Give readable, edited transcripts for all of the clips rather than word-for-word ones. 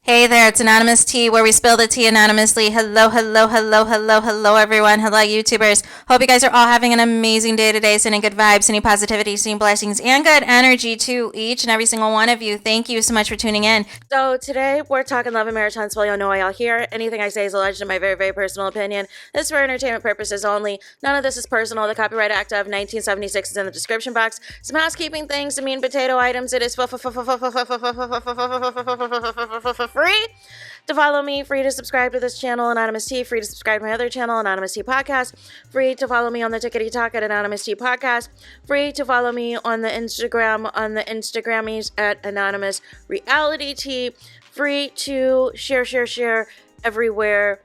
Hey there, it's Anonymous Tea, where we spill the tea anonymously. Hello, hello, hello, hello, hello, everyone. Hello, YouTubers. Hope you guys are all having an amazing day today, sending good vibes, sending positivity, sending blessings, and good energy to each and every single one of you. Thank you so much for tuning in. So today, we're talking love and marriage hunts. Well, you'll know why y'all here. Anything I say is alleged in my very, very personal opinion. This is for entertainment purposes only. None of this is personal. The Copyright Act of 1976 is in the description box. Some housekeeping things, some meat and potato items. It is free to follow me, free to subscribe to this channel, Anonymous Tea, free to subscribe to my other channel, Anonymous Tea Podcast, free to follow me on the Tickety Talk at Anonymous Tea Podcast, free to follow me on the Instagram, on the Instagrammies at Anonymous Reality Tea, free to share everywhere.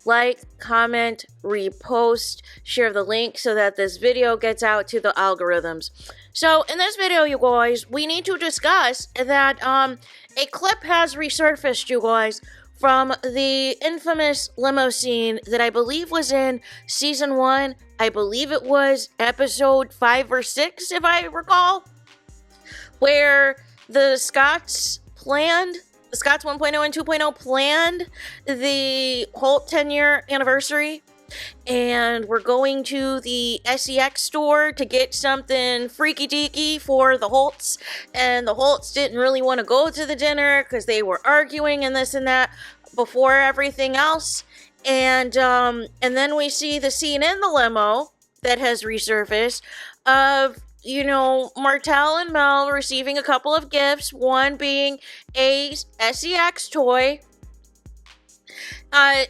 Like, comment, repost, share the link so that this video gets out to the algorithms. So in this video, you guys, we need to discuss that a clip has resurfaced, you guys, from the infamous limo scene that I believe was in season 1. I believe it was episode 5 or 6, if I recall, where the Scotts 1.0 and 2.0 planned the Holt 10-year anniversary, and we're going to the SEX store to get something freaky deaky for the Holts, and the Holts didn't really want to go to the dinner because they were arguing and this and that before everything else, and then we see the scene in the limo that has resurfaced of, you know, Martell and Mel receiving a couple of gifts, one being a SEX toy.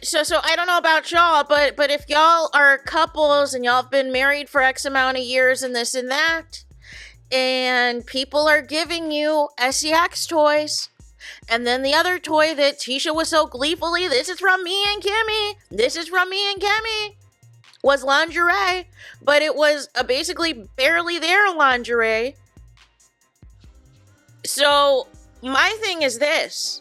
So I don't know about y'all, but if y'all are couples and y'all have been married for X amount of years and this and that, and people are giving you SEX toys, and then the other toy that Tisha was so gleefully, this is from me and Kimmy, was lingerie, but it was basically barely their lingerie. So my thing is this.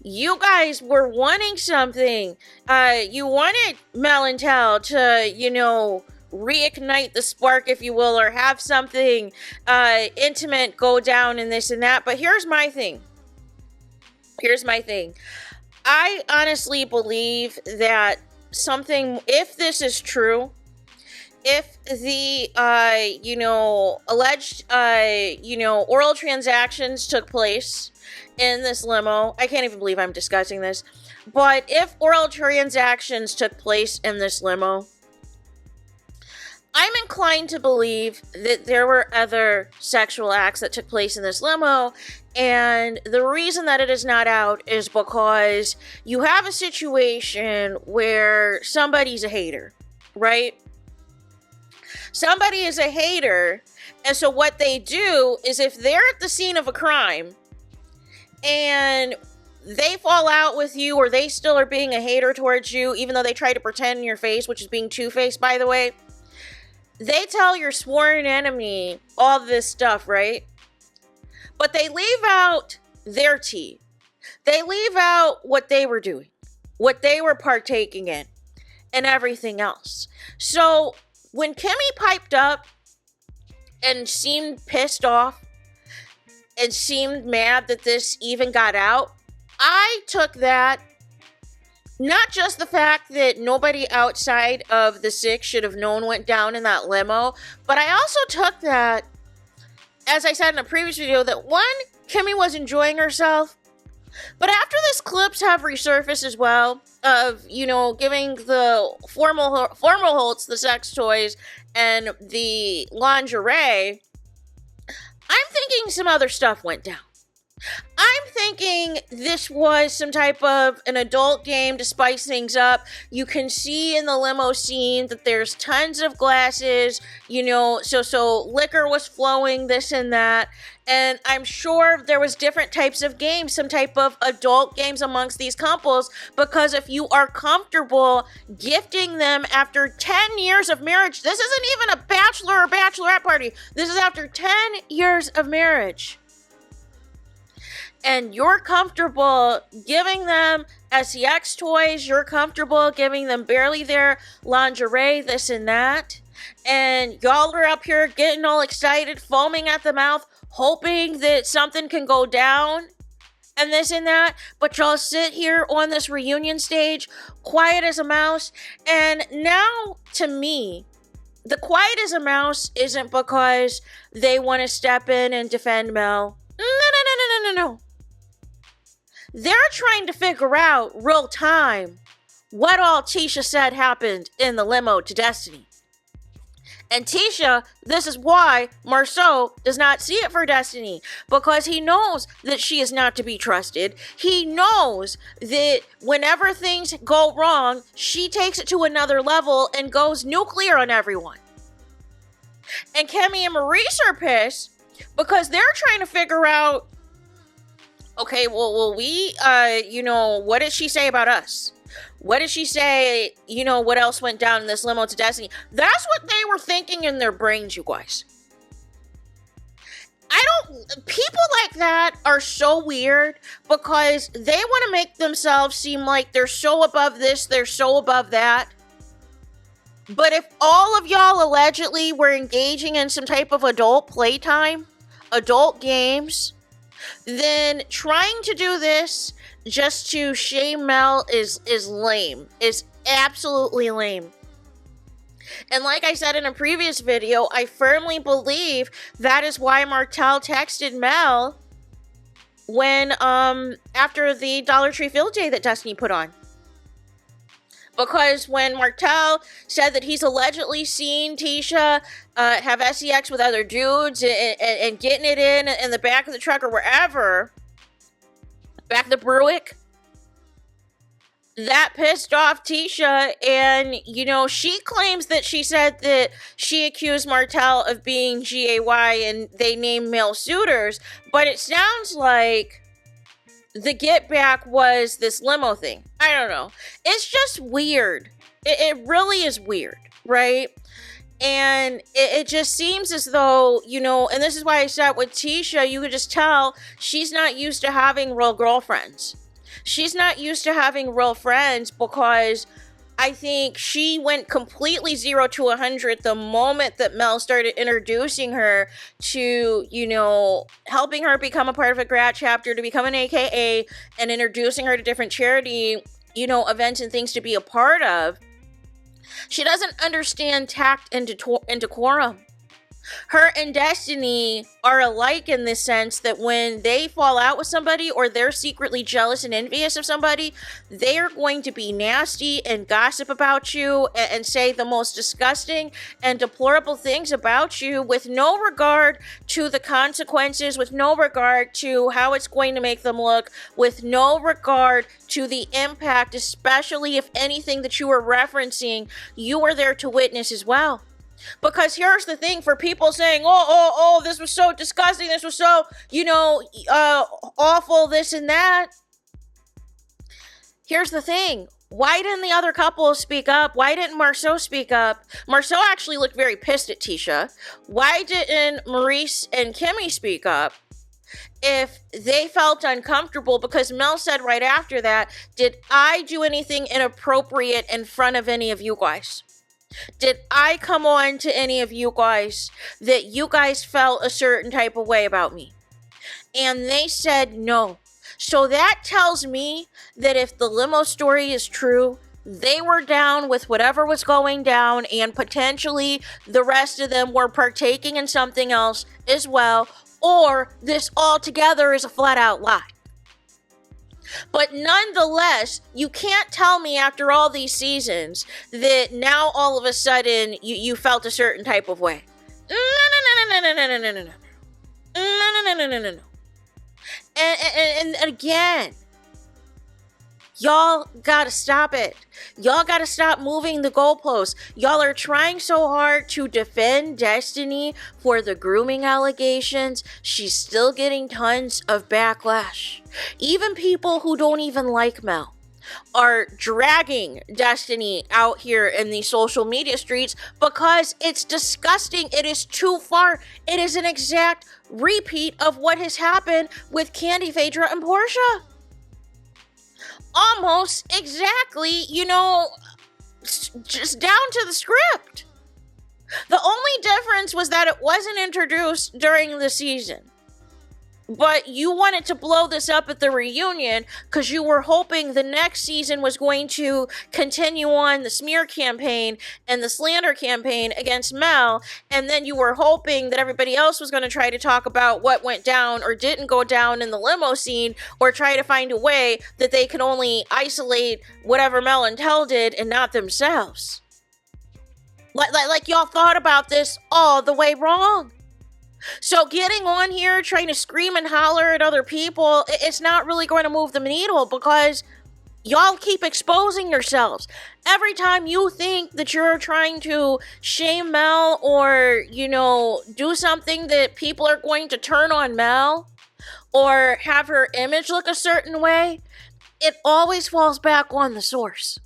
You guys were wanting something. You wanted Mel and Tel to, you know, reignite the spark, if you will, or have something intimate go down and this and that. But here's my thing. I honestly believe that something, if this is true, if the alleged oral transactions took place in this limo, I can't even believe I'm discussing this, but if oral transactions took place in this limo, I'm inclined to believe that there were other sexual acts that took place in this limo, and the reason that it is not out is because you have a situation where somebody's a hater, right? Somebody is a hater, and so what they do is if they're at the scene of a crime and they fall out with you, or they still are being a hater towards you, even though they try to pretend in your face, which is being two-faced, by the way, they tell your sworn enemy all this stuff, right? But they leave out their tea. They leave out what they were doing, what they were partaking in, and everything else. So when Kimmi piped up and seemed pissed off and seemed mad that this even got out, I took that, not just the fact that nobody outside of the six should have known went down in that limo, but I also took that, as I said in a previous video, that one, Kimmi was enjoying herself, but after this clips have resurfaced as well, of, you know, giving the formal Holts the sex toys and the lingerie, I'm thinking some other stuff went down. I'm thinking this was some type of an adult game to spice things up. You can see in the limo scene that there's tons of glasses, you know, so liquor was flowing, this and that. And I'm sure there was different types of games, some type of adult games amongst these couples, because if you are comfortable gifting them after 10 years of marriage, this isn't even a bachelor or bachelorette party. This is after 10 years of marriage. And you're comfortable giving them SEX toys, you're comfortable giving them barely their lingerie, this and that, and y'all are up here getting all excited, foaming at the mouth, hoping that something can go down, and this and that, but y'all sit here on this reunion stage, quiet as a mouse. And now, to me, the quiet as a mouse isn't because they want to step in and defend Mel. No. They're trying to figure out real time what all Tisha said happened in the limo to Destiny. And Tisha, this is why Marceau does not see it for Destiny, because he knows that she is not to be trusted. He knows that whenever things go wrong, she takes it to another level and goes nuclear on everyone. And KIMMI and Maurice are pissed because they're trying to figure out, okay, well, we, what did she say about us? What did she say? What else went down in this limo to Destiny? That's what they were thinking in their brains, you guys. People like that are so weird because they want to make themselves seem like they're so above this, they're so above that. But if all of y'all allegedly were engaging in some type of adult playtime, adult games, then trying to do this just to shame Mel is lame. Is absolutely lame. And like I said in a previous video, I firmly believe that is why Martel texted Mel when after the Dollar Tree Field Day that Destiny put on. Because when Martel said that he's allegedly seen Tisha have sex with other dudes and getting it in the back of the truck or wherever, back of the Bruick, that pissed off Tisha. And, she claims that she said that she accused Martel of being gay and they named male suitors. But it sounds like the get back was this limo thing. I don't know. It's just weird. It really is weird, right? And it just seems as though, and this is why I said with Tisha, you could just tell she's not used to having real girlfriends. She's not used to having real friends because I think she went completely 0 to 100 the moment that Mel started introducing her to, helping her become a part of a grad chapter, to become an AKA, and introducing her to different charity, events and things to be a part of. She doesn't understand tact and decorum. Her and Destiny are alike in this sense that when they fall out with somebody or they're secretly jealous and envious of somebody, they are going to be nasty and gossip about you and say the most disgusting and deplorable things about you with no regard to the consequences, with no regard to how it's going to make them look, with no regard to the impact, especially if anything that you are referencing, you are there to witness as well. Because here's the thing, for people saying, oh, this was so disgusting, this was so, awful, this and that. Here's the thing. Why didn't the other couple speak up? Why didn't Marceau speak up? Marceau actually looked very pissed at Tisha. Why didn't Maurice and KIMMI speak up if they felt uncomfortable? Because Mel said right after that, did I do anything inappropriate in front of any of you guys? Did I come on to any of you guys that you guys felt a certain type of way about me? And they said no. So that tells me that if the limo story is true, they were down with whatever was going down, and potentially the rest of them were partaking in something else as well, or this altogether is a flat out lie. But nonetheless, you can't tell me after all these seasons that now all of a sudden you felt a certain type of way. No. And again, y'all gotta stop it. Y'all gotta stop moving the goalposts. Y'all are trying so hard to defend Destiny for the grooming allegations. She's still getting tons of backlash. Even people who don't even like Mel are dragging Destiny out here in the social media streets because it's disgusting. It is too far. It is an exact repeat of what has happened with Candy, Phaedra, and Portia. Almost exactly, just down to the script. The only difference was that it wasn't introduced during the season. But you wanted to blow this up at the reunion because you were hoping the next season was going to continue on the smear campaign and the slander campaign against Mel. And then you were hoping that everybody else was going to try to talk about what went down or didn't go down in the limo scene, or try to find a way that they can only isolate whatever Mel and Tel did and not themselves. Like y'all thought about this all the way wrong. So getting on here trying to scream and holler at other people, it's not really going to move the needle, because y'all keep exposing yourselves. Every time you think that you're trying to shame Mel or, do something that people are going to turn on Mel or have her image look a certain way, it always falls back on the source.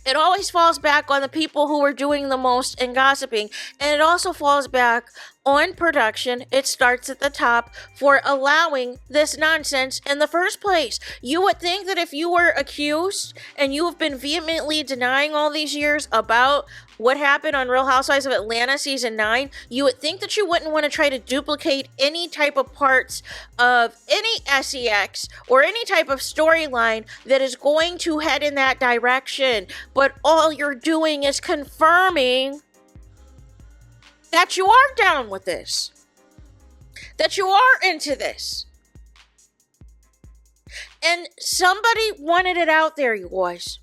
It always falls back on the people who are doing the most and gossiping. And it also falls back on production. It starts at the top for allowing this nonsense in the first place. You would think that if you were accused and you have been vehemently denying all these years about what happened on Real Housewives of Atlanta season 9, you would think that you wouldn't want to try to duplicate any type of parts of any SEX or any type of storyline that is going to head in that direction. But all you're doing is confirming that you are down with this, that you are into this. And somebody wanted it out there, you guys.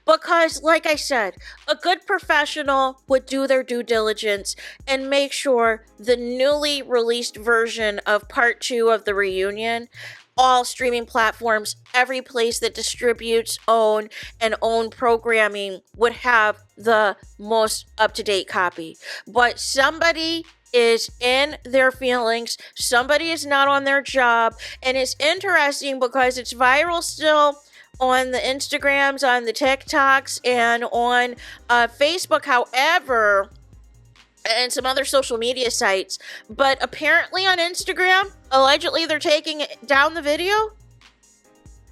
Because, like I said, a good professional would do their due diligence and make sure the newly released version of part 2 of the reunion, all streaming platforms, every place that distributes, own programming would have the most up-to-date copy. But somebody is in their feelings, somebody is not on their job, and it's interesting because it's viral still on the Instagrams, on the TikToks, and on Facebook, however, and some other social media sites. But apparently on Instagram, allegedly they're taking down the video.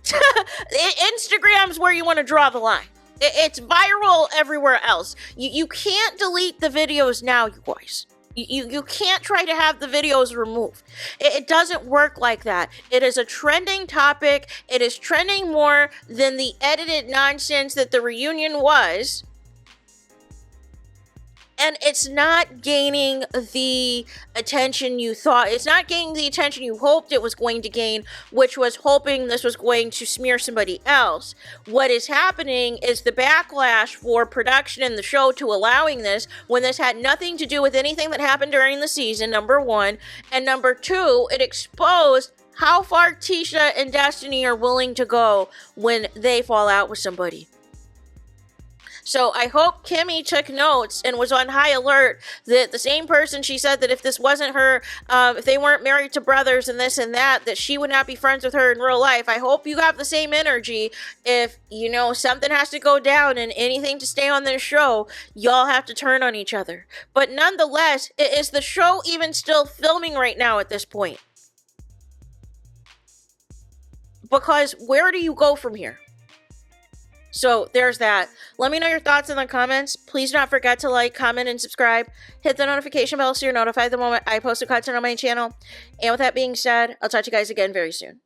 Instagram's where you want to draw the line. It's viral everywhere else. You can't delete the videos now, you guys. You can't try to have the videos removed. It doesn't work like that. It is a trending topic. It is trending more than the edited nonsense that the reunion was. And it's not gaining the attention you thought. It's not gaining the attention you hoped it was going to gain, which was hoping this was going to smear somebody else. What is happening is the backlash for production and the show to allowing this, when this had nothing to do with anything that happened during the season, number one. And number two, it exposed how far Tisha and Destiny are willing to go when they fall out with somebody. So I hope KIMMI took notes and was on high alert that the same person she said that if this wasn't her, if they weren't married to brothers and this and that she would not be friends with her in real life. I hope you have the same energy. If, something has to go down and anything to stay on this show, y'all have to turn on each other. But nonetheless, is the show even still filming right now at this point? Because where do you go from here? So there's that. Let me know your thoughts in the comments. Please do not forget to like, comment, and subscribe. Hit the notification bell so you're notified the moment I post a content on my channel. And with that being said, I'll talk to you guys again very soon.